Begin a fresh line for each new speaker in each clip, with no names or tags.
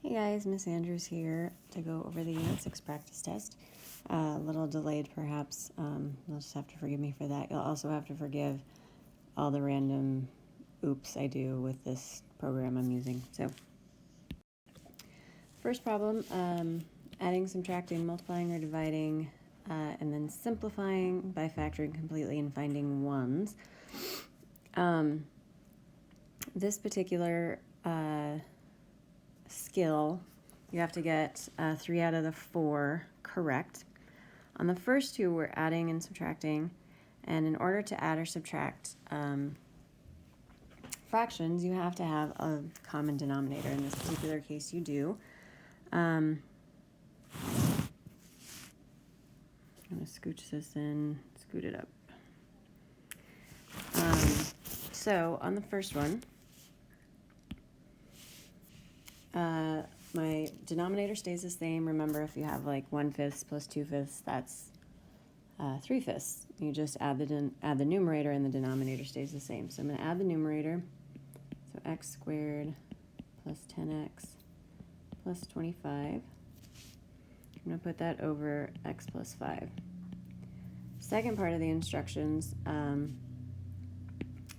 Hey guys, Miss Andrews here to go over the Unit 6 practice test. A little delayed perhaps, you'll just have to forgive me for that. You'll also have to forgive all the random oops I do with this program I'm using. So, first problem, adding, subtracting, multiplying or dividing, and then simplifying by factoring completely and finding ones. This particular skill, you have to get 3 out of the 4 correct. On the first two, we're adding and subtracting, and in order to add or subtract fractions, you have to have a common denominator. In this particular case, you do. I'm going to scooch this in, scoot it up. So on the first one, my denominator stays the same. Remember, if you have like 1/5 plus 2/5, that's 3/5. You just add the numerator and the denominator stays the same. So I'm going to add the numerator. So x squared plus 10x plus 25. I'm going to put that over x plus 5. Second part of the instructions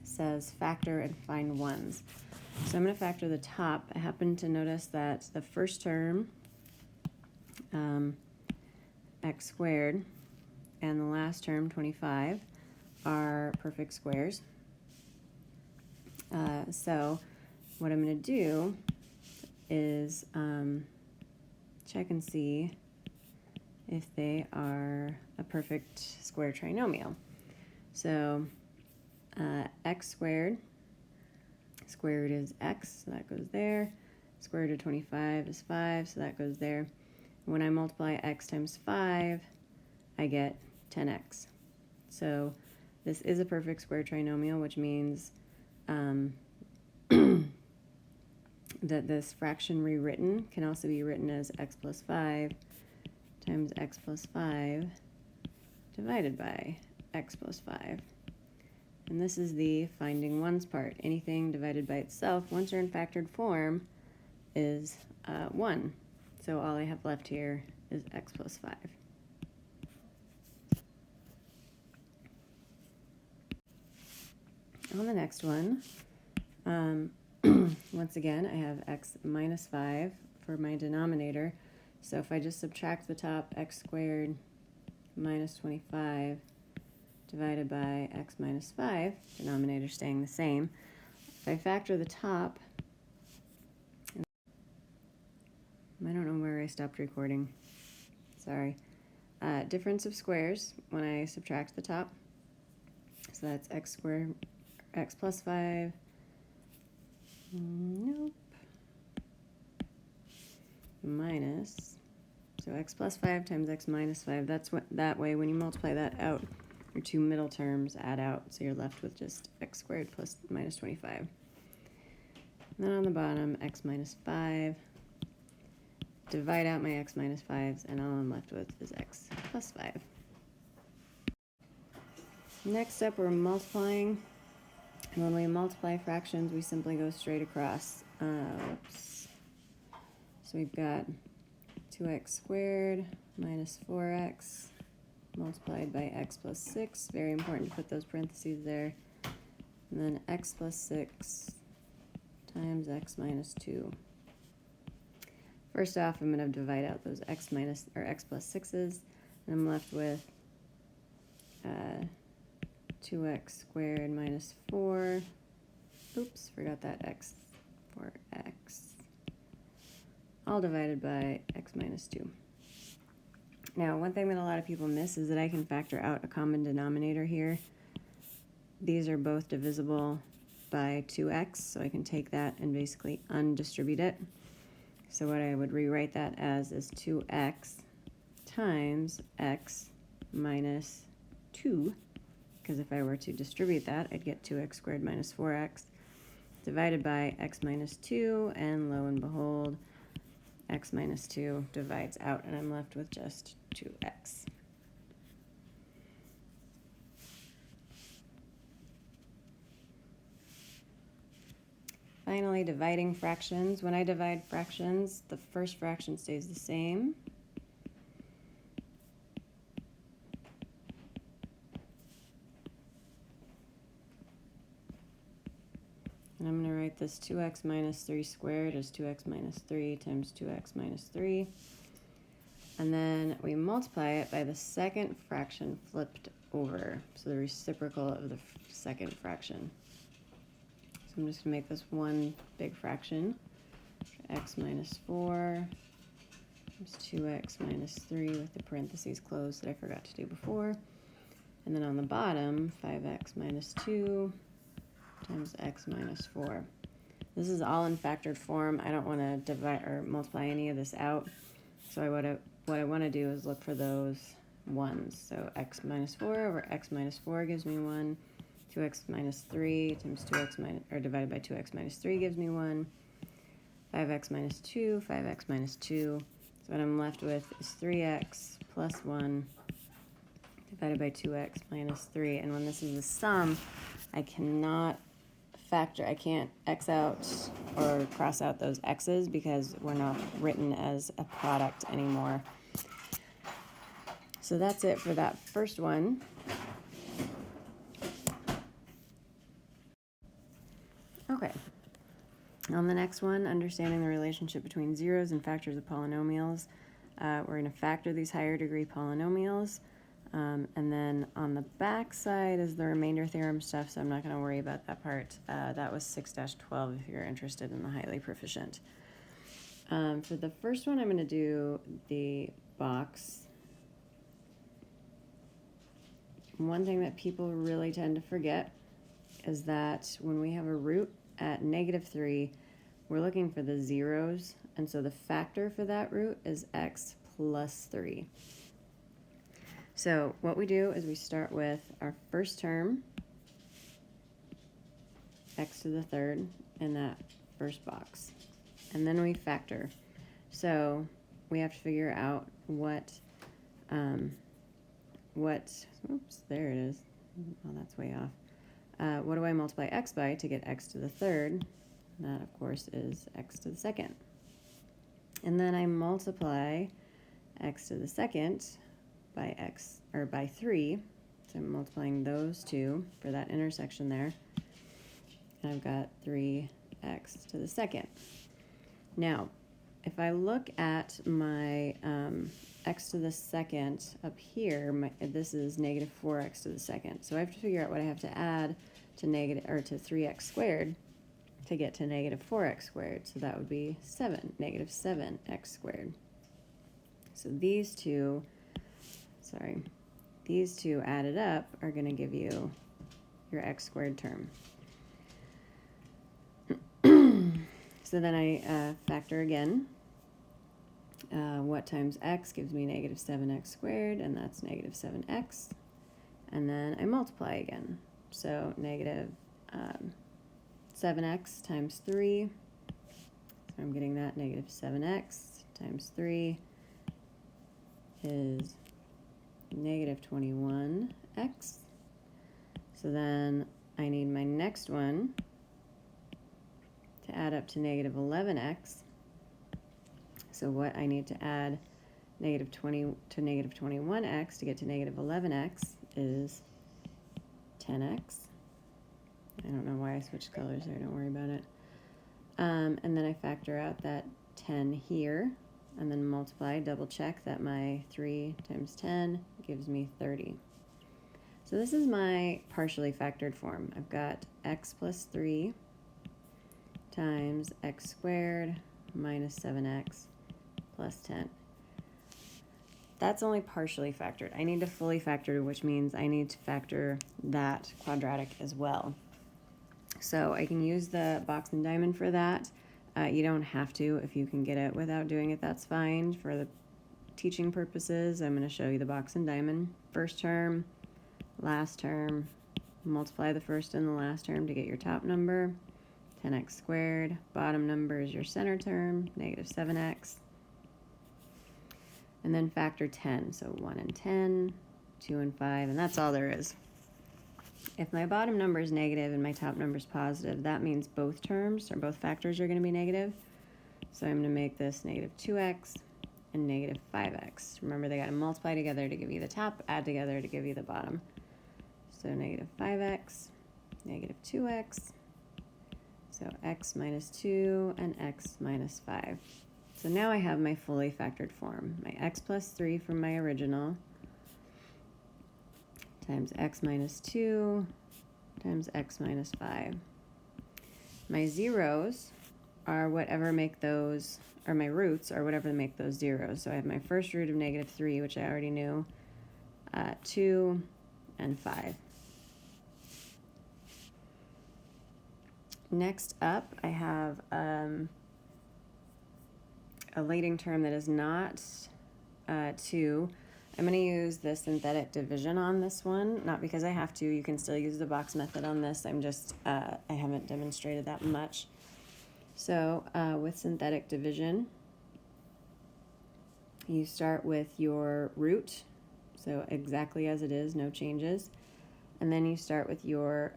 says factor and find ones. So I'm going to factor the top. I happen to notice that the first term, x squared, and the last term, 25, are perfect squares. So what I'm going to do is check and see if they are a perfect square trinomial. So x squared, square root is x, so that goes there. Square root of 25 is 5, so that goes there. When I multiply x times 5, I get 10x. So this is a perfect square trinomial, which means that this fraction rewritten can also be written as x plus 5 times x plus 5 divided by x plus 5. And this is the finding ones part. Anything divided by itself, once you're in factored form, is 1. So all I have left here is x plus 5. On the next one, once again, I have x minus 5 for my denominator. So if I just subtract the top, x squared minus 25 divided by x minus 5, denominator staying the same. If I factor the top, I don't know where I stopped recording. Sorry. Difference of squares when I subtract the top. So that's x squared, x plus 5. Nope. Minus. So x plus 5 times x minus 5. That's what, that way when you multiply that out, your two middle terms add out, so you're left with just x squared plus minus 25. And then on the bottom, x minus 5. Divide out my x minus 5s, and all I'm left with is x plus 5. Next up, we're multiplying. And when we multiply fractions, we simply go straight across. Whoops. So we've got 2x squared minus 4x multiplied by x plus 6. Very important to put those parentheses there. And then x plus 6 times x minus 2. First off, I'm going to divide out those x plus 6's, and I'm left with 2x squared minus 4. Oops, forgot that x for x. All divided by x minus 2. Now, one thing that a lot of people miss is that I can factor out a common denominator here. These are both divisible by 2x, so I can take that and basically undistribute it. So what I would rewrite that as is 2x times x minus 2, because if I were to distribute that, I'd get 2x squared minus 4x divided by x minus 2, and lo and behold, x minus 2 divides out, and I'm left with just 2x. Finally, dividing fractions. When I divide fractions, the first fraction stays the same. And I'm going to write this 2x minus 3 squared as 2x minus 3 times 2x minus 3. And then we multiply it by the second fraction flipped over, so the reciprocal of the second fraction. So I'm just going to make this one big fraction. X minus 4 is 2x minus 3 with the parentheses closed that I forgot to do before. And then on the bottom, 5x minus 2 times x minus 4. This is all in factored form. I don't want to divide or multiply any of this out. So what I want to do is look for those ones. So x minus 4 over x minus 4 gives me 1. 2x minus 3 times 2x minus, or divided by 2x minus 3 gives me 1. 5x minus 2, 5x minus 2. So what I'm left with is 3x plus 1 divided by 2x minus 3. And when this is a sum, I cannot factor, I can't x out or cross out those x's because we're not written as a product anymore. So that's it for that first one. Okay. On the next one, understanding the relationship between zeros and factors of polynomials. We're going to factor these higher degree polynomials. And then on the back side is the remainder theorem stuff, so I'm not going to worry about that part. That was 6-12 if you're interested in the highly proficient. For the first one, I'm going to do the box. One thing that people really tend to forget is that when we have a root at -3, we're looking for the zeros, and so the factor for that root is x plus 3. So what we do is we start with our first term, x to the third, in that first box. And then we factor. So we have to figure out what, oops, there it is. Oh, that's way off. What do I multiply x by to get x to the third? That, of course, is x to the second. And then I multiply x to the second by x, or by 3, so I'm multiplying those two for that intersection there, and I've got 3x to the second. Now, if I look at my x to the second up here, this is -4x to the second, so I have to figure out what I have to add to to 3x squared to get to -4x squared, so that would be -7x squared. So these two added up are going to give you your x squared term. So then I factor again. What times x gives me -7x squared, and that's -7x. And then I multiply again. So -7x times 3. So I'm getting that -7x times 3 is -21x. So then I need my next one to add up to -11x. So what I need to add -20 to -21x to get to -11x is 10x. I don't know why I switched colors there, don't worry about it. And then I factor out that 10 here, and then multiply, double check that my 3 times 10 gives me 30. So this is my partially factored form. I've got x plus 3 times x squared minus 7x plus 10. That's only partially factored. I need to fully factor, which means I need to factor that quadratic as well. So I can use the box and diamond for that. You don't have to. If you can get it without doing it, that's fine. For the teaching purposes, I'm going to show you the box and diamond. First term, last term, multiply the first and the last term to get your top number, 10x squared. Bottom number is your center term, -7x. And then factor 10, so 1 and 10, 2 and 5, and that's all there is. If my bottom number is negative and my top number is positive, that means both terms or both factors are going to be negative. So I'm going to make this negative 2x and negative 5x. Remember, they got to multiply together to give you the top, add together to give you the bottom. So negative 5x, negative 2x, so x minus 2 and x minus 5. So now I have my fully factored form. My x plus 3 from my original times x minus 2 times x minus 5. My zeros are whatever make those, or my roots are whatever make those zeros. So I have my first root of negative 3, which I already knew, 2, and 5. Next up, I have a leading term that is not 2. I'm going to use the synthetic division on this one, not because I have to. You can still use the box method on this. I'm just, I haven't demonstrated that much. So with synthetic division, you start with your root, so exactly as it is, no changes. And then you start with your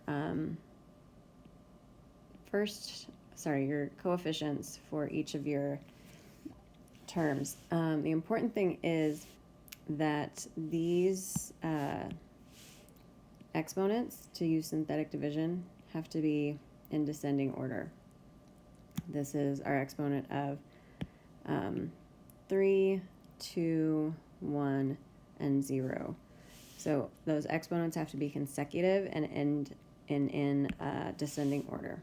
your coefficients for each of your terms. The important thing is that these exponents, to use synthetic division, have to be in descending order. This is our exponent of 3, 2, 1, and 0. So those exponents have to be consecutive and end in descending order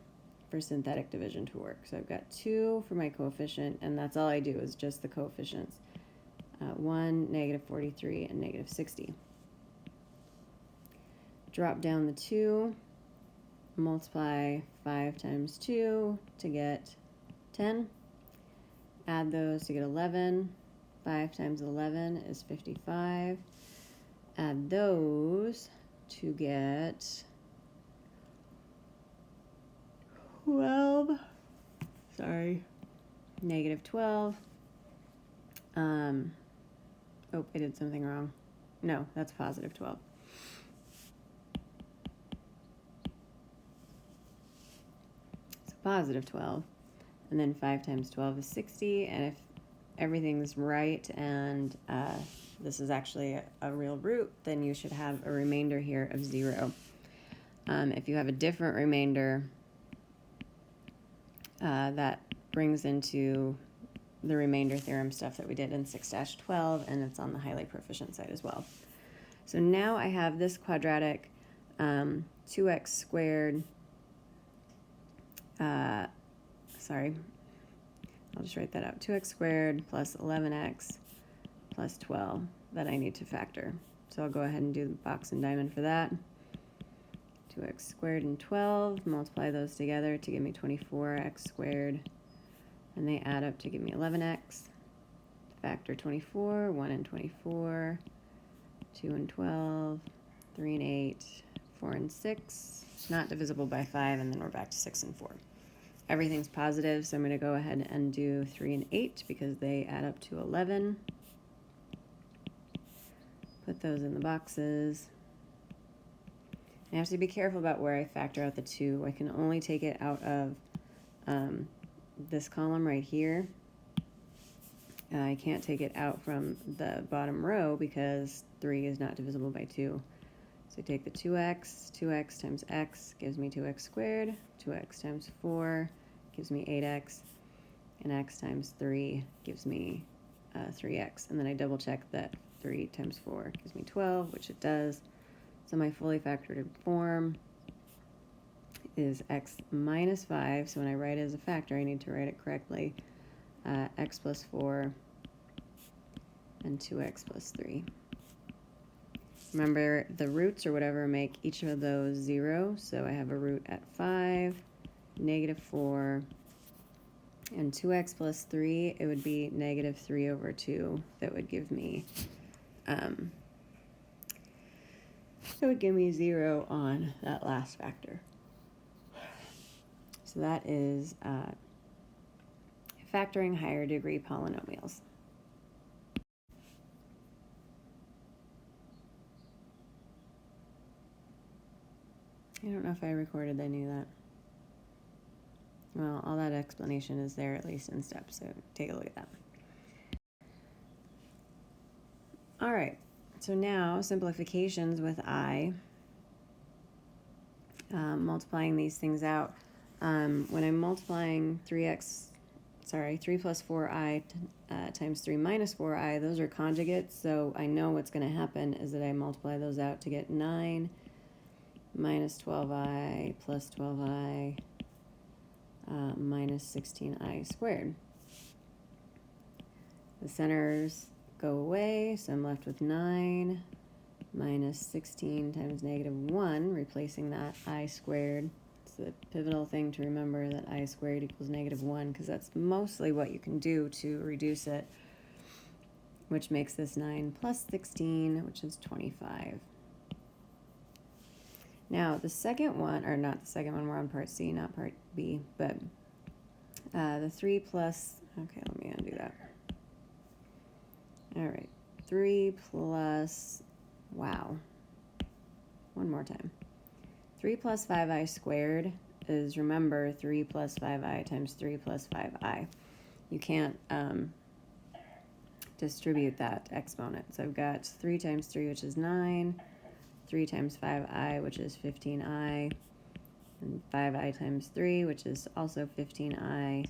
for synthetic division to work. So I've got 2 for my coefficient, and that's all I do is just the coefficients. 1, negative 43, and negative 60. Drop down the 2, multiply 5 times 2 to get 10. Add those to get 11. 5 times 11 is 55. Add those to get 12. Sorry. Negative 12. Oh, I did something wrong. No, that's positive 12. So positive 12. And then 5 times 12 is 60. And if everything's right and this is actually a real root, then you should have a remainder here of 0. If you have a different remainder, that brings into the remainder theorem stuff that we did in 6-12, and it's on the highly proficient side as well. So now I have this quadratic 2x squared, sorry, I'll just write that out, 2x squared plus 11x plus 12 that I need to factor. So I'll go ahead and do the box and diamond for that. 2x squared and 12, multiply those together to give me 24x squared, and they add up to give me 11x. Factor 24, 1 and 24, 2 and 12, 3 and 8, 4 and 6, not divisible by 5, and then we're back to 6 and 4. Everything's positive, so I'm going to go ahead and do 3 and 8 because they add up to 11. Put those in the boxes. I have to be careful about where I factor out the 2. I can only take it out of this column right here. I can't take it out from the bottom row because 3 is not divisible by 2. So take the 2x times x gives me 2x squared, 2x times 4 gives me 8x, and x times 3 gives me 3x. And then I double check that 3 times 4 gives me 12, which it does. So my fully factored form is x minus 5. So when I write it as a factor, I need to write it correctly. X plus 4 and 2x plus 3. Remember, the roots or whatever make each of those 0. So I have a root at 5, negative 4, and 2x plus 3, it would be negative 3 over 2. That would give me, it would give me 0 on that last factor. So that is factoring higher degree polynomials. don't know if I recorded any of that. Well, all that explanation is there, at least in steps, so take a look at that. All right, so now simplifications with I. Multiplying these things out. When I'm multiplying 3 plus 4i times 3 minus 4i, those are conjugates, so I know what's going to happen is that I multiply those out to get 9 minus 12i plus 12i minus 16i squared. The centers go away, so I'm left with 9 minus 16 times negative 1, replacing that I squared. It's the pivotal thing to remember, that I squared equals negative 1, because that's mostly what you can do to reduce it, which makes this 9 plus 16, which is 25. Now, the second one, or not the second one, we're on part C, not part B, but the 3 plus, okay, let me undo that. All right, 3 plus, wow, one more time. 3 plus 5i squared is, remember, 3 plus 5i times 3 plus 5i. You can't distribute that exponent. So I've got 3 times 3, which is 9, 3 times 5i, which is 15i, and 5i times 3, which is also 15i,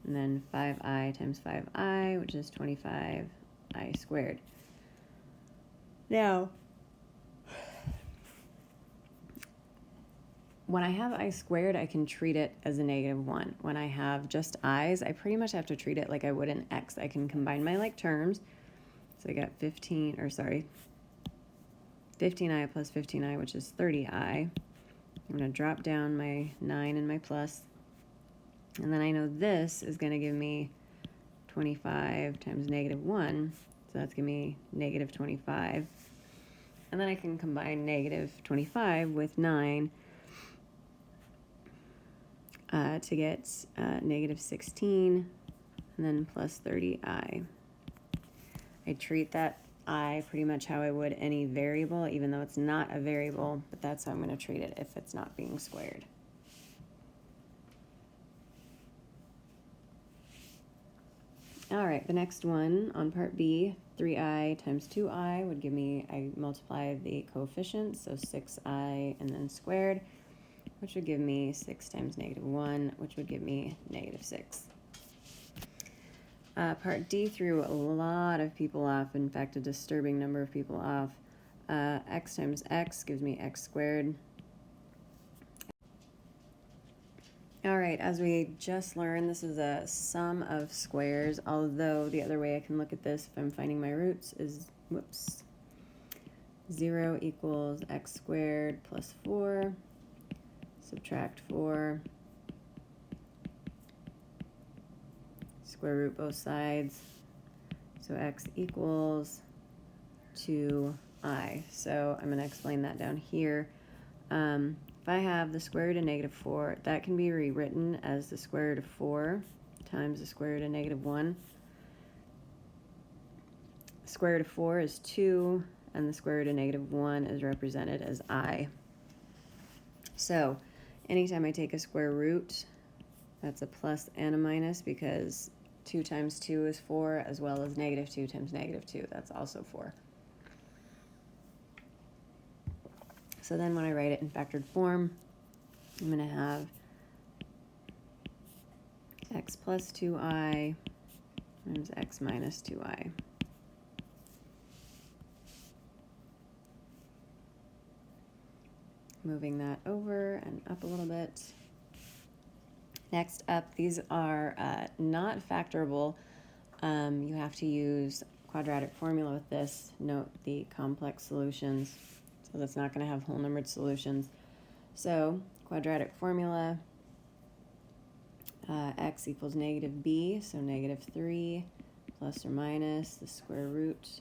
and then 5i times 5i, which is 25i squared. Now, when I have I squared, I can treat it as a negative 1. When I have just i's, I pretty much have to treat it like I would an x. I can combine my like terms. So I got 15i plus 15i, which is 30i. I'm going to drop down my 9 and my plus. And then I know this is going to give me 25 times negative 1. So that's going to be negative 25. And then I can combine negative 25 with 9 to get negative 16, and then plus 30i. I treat that I pretty much how I would any variable, even though it's not a variable, but that's how I'm going to treat it if it's not being squared. All right, the next one on part B, 3i times 2i would give me, I multiply the coefficients, so 6i and then squared, which would give me 6 times negative 1, which would give me negative 6. Part D threw a lot of people off, in fact, a disturbing number of people off. X times x gives me x squared. All right, as we just learned, this is a sum of squares, although the other way I can look at this if I'm finding my roots is, 0 equals x squared plus 4, subtract 4, square root both sides, so x equals 2i. So I'm going to explain that down here. If I have the square root of negative 4, that can be rewritten as the square root of 4 times the square root of negative 1. The square root of 4 is 2, and the square root of negative 1 is represented as I. So anytime I take a square root, that's a plus and a minus, because 2 times 2 is 4, as well as negative 2 times negative 2. That's also 4. So then when I write it in factored form, I'm going to have x plus 2i times x minus 2i. Moving that over and up a little bit. Next up, these are not factorable. You have to use quadratic formula with this. Note the complex solutions. So that's not going to have whole numbered solutions. So quadratic formula, x equals negative b, so negative 3 plus or minus the square root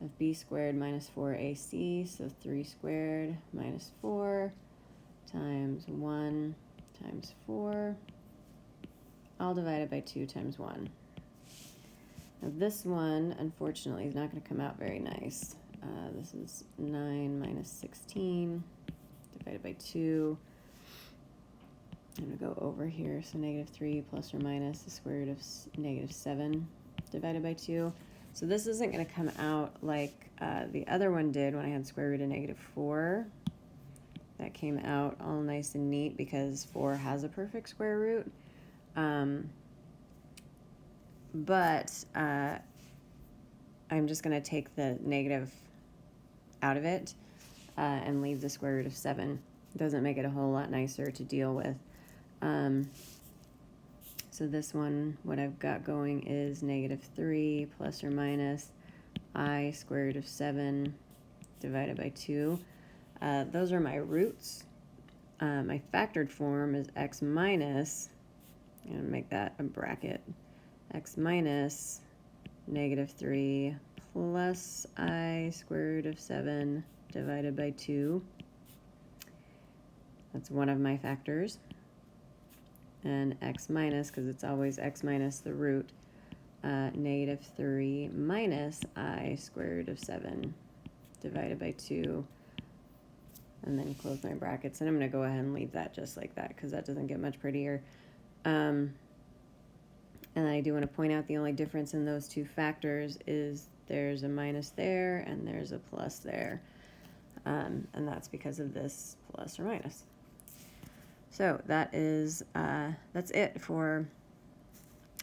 of b squared minus 4ac, so 3 squared minus 4 times 1 times 4, all divided by 2 times 1. Now this one, unfortunately, is not going to come out very nice. This is 9 minus 16 divided by 2. I'm going to go over here, so -3 plus or minus the square root of -7 divided by 2. So this isn't going to come out like the other one did when I had square root of -4. That came out all nice and neat because 4 has a perfect square root. But I'm just going to take the negative out of it and leave the square root of 7. It doesn't make it a whole lot nicer to deal with. So this one, what I've got going is -3 plus or minus I square root of 7 divided by 2. Those are my roots. My factored form is x minus, I'm going to make that a bracket, x minus -3 plus I square root of 7 divided by 2. That's one of my factors. And x minus, because it's always x minus the root, -3 minus I square root of 7 divided by 2. And then close my brackets. And I'm going to go ahead and leave that just like that because that doesn't get much prettier. And I do want to point out the only difference in those two factors is there's a minus there and there's a plus there. And that's because of this plus or minus. So that's it for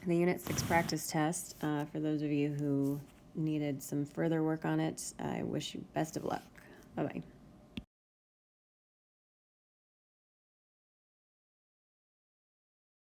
the Unit 6 practice test. For those of you who needed some further work on it, I wish you best of luck. Bye-bye.